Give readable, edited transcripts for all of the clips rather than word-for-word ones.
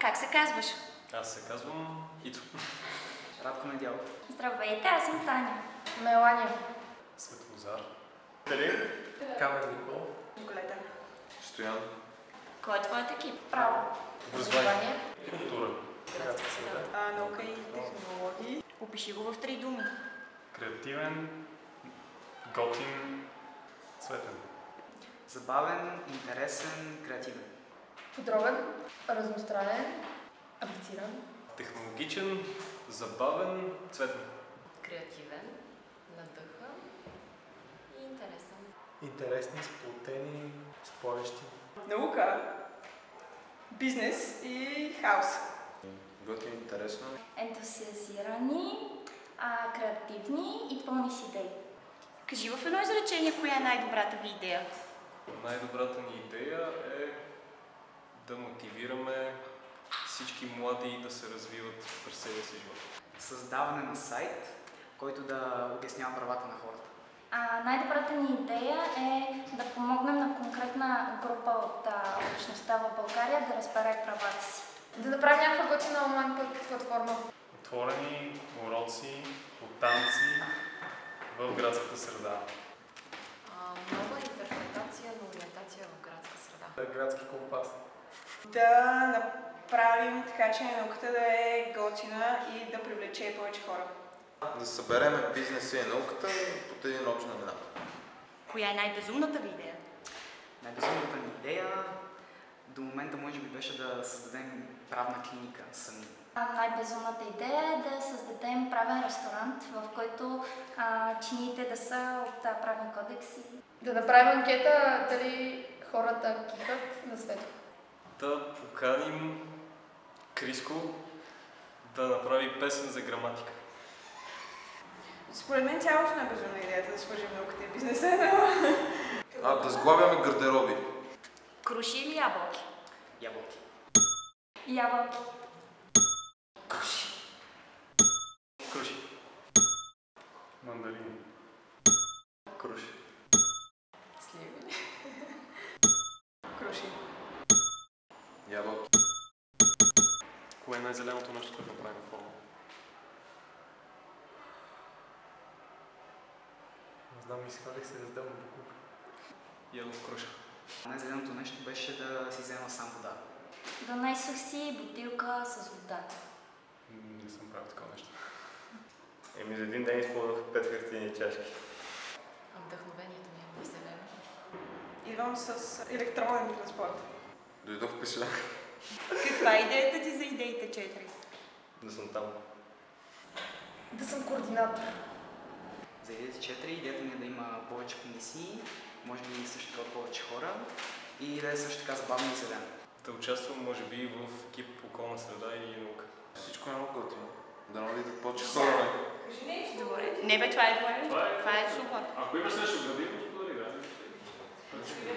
Как се казваш? Аз се казвам Ито. Радко Недялов. Здравейте, аз съм Таня. Мелания. Светлозар. Калин. Камен Никол. Николета. Стоян. Кой е твоят екип? Право. Образование. Култура. Градска среда. Наука и технологии. Опиши го в 3 думи. Креативен, готин, цветен. Забавен, интересен, креативен. Подробен. Разностранен. Амбициран. Технологичен, забавен, цветен. Креативен, надъхан и интересен. Интересни, сплотени, спорещи. Наука. Бизнес и хаос. Готин, интересно. Ентусиазирани, креативни и пълни с идеи. Кажи в едно изречение, коя е най-добрата ви идея? Най-добрата ни идея е да мотивираме всички млади да се развиват през целия си живот. Създаване на сайт, който да обяснява правата на хората. Най-добрата ни идея е да помогнем на конкретна група от общността в България да разбере правата си. Да направим някаква готина онлайн платформа. Отворени уроци по танци в градската среда. Нова интерпретация на ориентация в градска среда. Градски компас. Да направим така, че науката да е готина и да привлече повече хора. Да събереме бизнеса и науката под един общ знаменател. Коя е най-безумната ви идея? Най-безумната ни идея до момента може би беше да създадем правна клиника сами. Най-безумната идея е да създадем правен ресторант, в който чиниите да са от правен кодекс. Да направим анкета дали хората кихат на свето. Да поканим Криско да направи песен за граматика. Според мен цялостно е безумна идеята да свържем науката и бизнеса. Да сглавяме гардероби. Круши или ябълки? Ябълки. Ябълки. Круши. Мандарини. Круши. Сливи. Круши. Ябълки. Кое е най-зеленото нещо, което направим в форма? Не знам, изхвалих се да издам буклук. Ядох круша. Най-зеленото нещо беше да си взема сам вода. Донесох си бутилка с вода. Не съм правил такова нещо. За един ден използвах 5 хартиени чашки. Вдъхновението ми е зелено. Идвам с електронен транспорт. Дойдох пеша. Каква е идеята ти за идеите 4? Да съм там. Да съм координатор. За идеята 4 идеята ми е да има повече комисии, може би също така повече хора и да е също така забавно и зелено. Да участвам, може би, в екип околна среда и наука. Всичко е много готино. Да навидят повече хора. Добре. Не бе, това е добре. Това е супер. Ако имаш нещо градивно, сподели, да.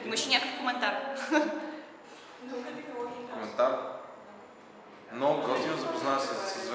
Имаш ли някакъв коментар? Коментар. Много готино, запознава се с